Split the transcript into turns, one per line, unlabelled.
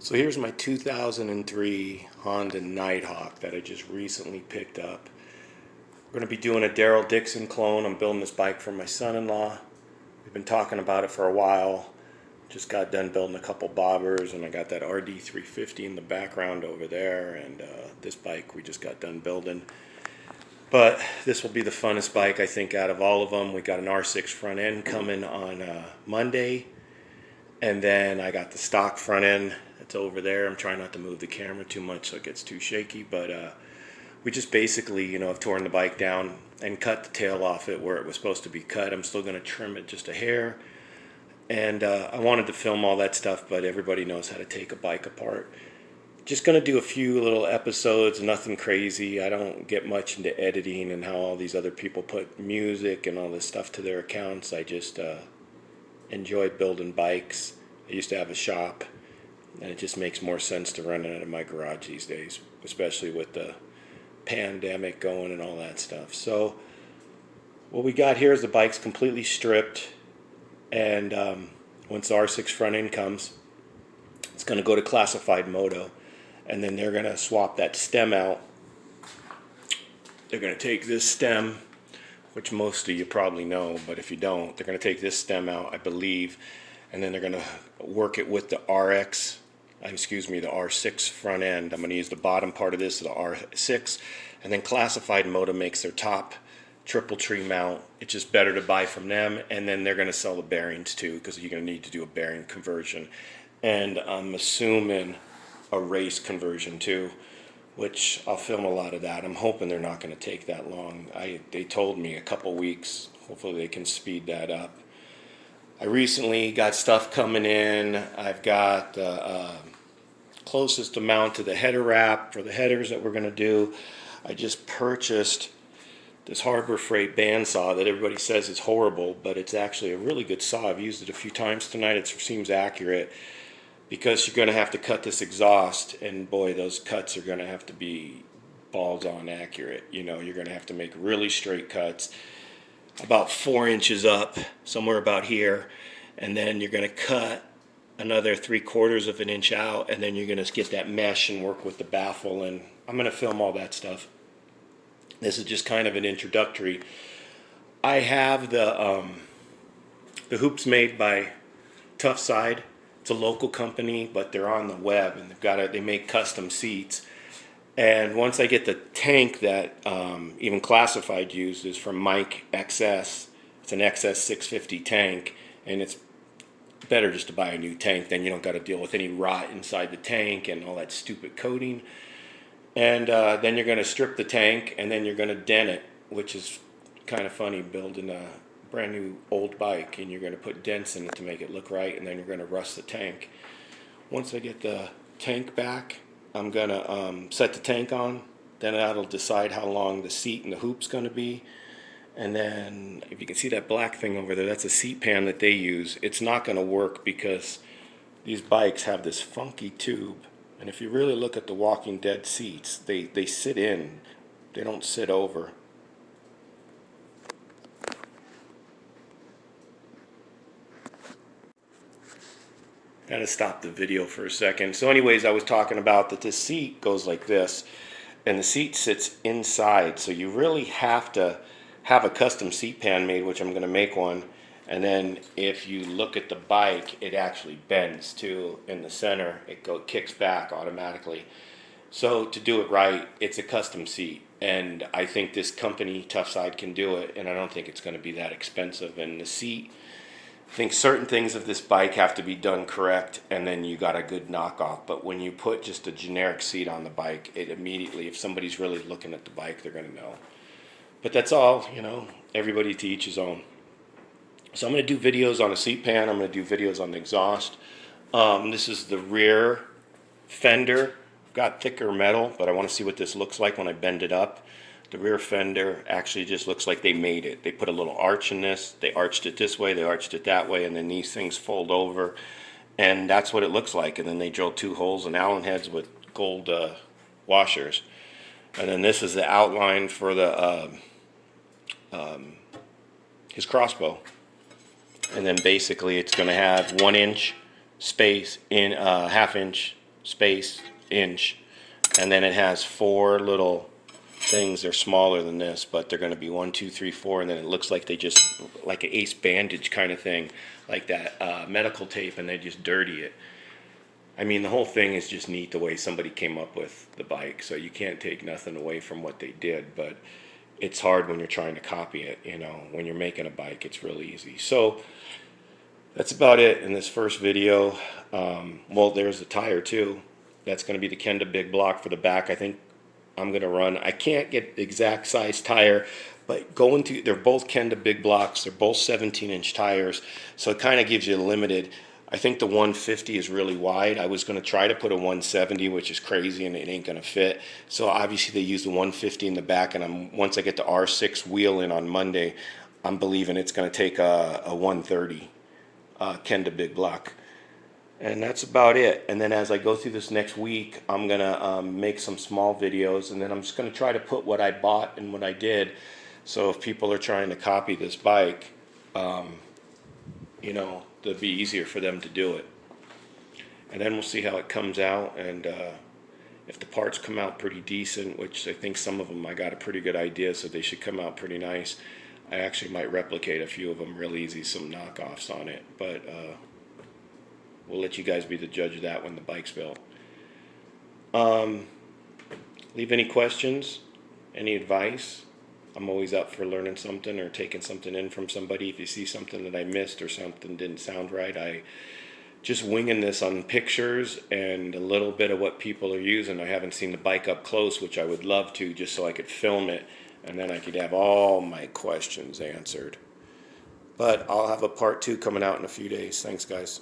So here's my 2003 Honda Nighthawk that I just recently picked up. We're going to be doing a Daryl Dixon clone. I'm building this bike for my son-in-law. We've been talking about it for a while. Just got done building a couple bobbers, and I got that RD 350 in the background over there, and this bike we just got done building. But this will be the funnest bike, I think, out of all of them. We got an R6 front end coming on Monday. And then I got the stock front end that's over there. I'm trying not to move the camera too much so it gets too shaky. But we just basically, have torn the bike down and cut the tail off it where it was supposed to be cut. I'm still going to trim it just a hair. And I wanted to film all that stuff, but everybody knows how to take a bike apart. Just going to do a few little episodes, nothing crazy. I don't get much into editing and how all these other people put music and all this stuff to their accounts. I just enjoy building bikes. I used to have a shop, and it just makes more sense to run it out of my garage these days, especially with the pandemic going and all that stuff. So what we got here is the bike's completely stripped, and once the R6 front end comes, it's going to go to Classified Moto, and then they're going to swap that stem out. They're going to take this stem, which most of you probably know, but if you don't, they're going to take this stem out, I believe, and then they're going to work it with the the R6 front end. I'm going to use the bottom part of this, the R6, and then Classified Moto makes their top triple tree mount. It's just better to buy from them, and then they're going to sell the bearings too, because you're going to need to do a bearing conversion, and I'm assuming a race conversion too, which I'll film a lot of that. I'm hoping they're not going to take that long. They told me a couple weeks. Hopefully they can speed that up. I recently got stuff coming in. I've got the closest amount to the header wrap for the headers that we're going to do. I just purchased this Harbor Freight bandsaw that everybody says is horrible, but it's actually a really good saw. I've used it a few times tonight. It seems accurate, because you're going to have to cut this exhaust, and boy, those cuts are going to have to be balls on accurate. You're going to have to make really straight cuts, about 4 inches up, somewhere about here, and then you're going to cut another 3/4 of an inch out, and then you're going to get that mesh and work with the baffle, and I'm going to film all that stuff. This is just kind of an introductory. I have the hoops made by Tough Side. It's a local company, but they're on the web, and they make custom seats. And once I get the tank that even Classified uses from Mike XS, it's an XS 650 tank, and it's better just to buy a new tank. Then you don't got to deal with any rot inside the tank and all that stupid coating. And then you're going to strip the tank, and then you're going to dent it, which is kind of funny, building a brand new old bike, and you're going to put dents in it to make it look right, and then you're going to rust the tank. Once I get the tank back, I'm going to set the tank on. Then that'll decide how long the seat and the hoop's going to be. And then if you can see that black thing over there, that's a seat pan that they use. It's not going to work because these bikes have this funky tube, and if you really look at the Walking Dead seats, they sit in, they don't sit over. Gotta stop the video for a second. So anyways, I was talking about that this seat goes like this, and the seat sits inside, so you really have to have a custom seat pan made, which I'm going to make one. And then if you look at the bike, it actually bends too in the center. It kicks back automatically. So to do it right, it's a custom seat, and I think this company Tough Side can do it, and I don't think it's going to be that expensive. And the seat, I think certain things of this bike have to be done correct, and then you got a good knockoff. But when you put just a generic seat on the bike, it immediately, if somebody's really looking at the bike, they're going to know. But that's all, everybody to each his own. So I'm going to do videos on a seat pan. I'm going to do videos on the exhaust. This is the rear fender. I've got thicker metal, but I want to see what this looks like when I bend it up. The rear fender actually just looks like they made it. They put a little arch in this. They arched it this way, they arched it that way, and then these things fold over. And that's what it looks like. And then they drilled 2 holes in Allen heads with gold washers. And then this is the outline for the his crossbow. And then basically it's going to have 1 inch space in half inch space, inch, and then it has 4 little things. They're smaller than this, but they're going to be 1, 2, 3, 4, and then it looks like they just, like an ace bandage kind of thing, like that medical tape, and they just dirty it. I mean, the whole thing is just neat the way somebody came up with the bike, so you can't take nothing away from what they did, but it's hard when you're trying to copy it, you know. When you're making a bike, it's really easy. So that's about it in this first video. Well, there's the tire too. That's going to be the Kenda big block for the back. I think I'm going to run, I can't get the exact size tire, but they're both Kenda big blocks. They're both 17-inch tires, so it kind of gives you a limited. I think the 150 is really wide. I was going to try to put a 170, which is crazy, and it ain't going to fit. So obviously they use the 150 in the back, and once I get the R6 wheel in on Monday, I'm believing it's going to take a 130 Kenda big block. And that's about it. And then as I go through this next week, I'm going to make some small videos, and then I'm just going to try to put what I bought and what I did. So if people are trying to copy this bike, you know, it'll be easier for them to do it. And then we'll see how it comes out, and if the parts come out pretty decent, which I think some of them I got a pretty good idea, so they should come out pretty nice. I actually might replicate a few of them real easy, some knockoffs on it, but we'll let you guys be the judge of that when the bike's built. Leave any questions, any advice. I'm always up for learning something or taking something in from somebody. If you see something that I missed or something didn't sound right, I just winging this on pictures and a little bit of what people are using. I haven't seen the bike up close, which I would love to, just so I could film it, and then I could have all my questions answered. But I'll have a part 2 coming out in a few days. Thanks, guys.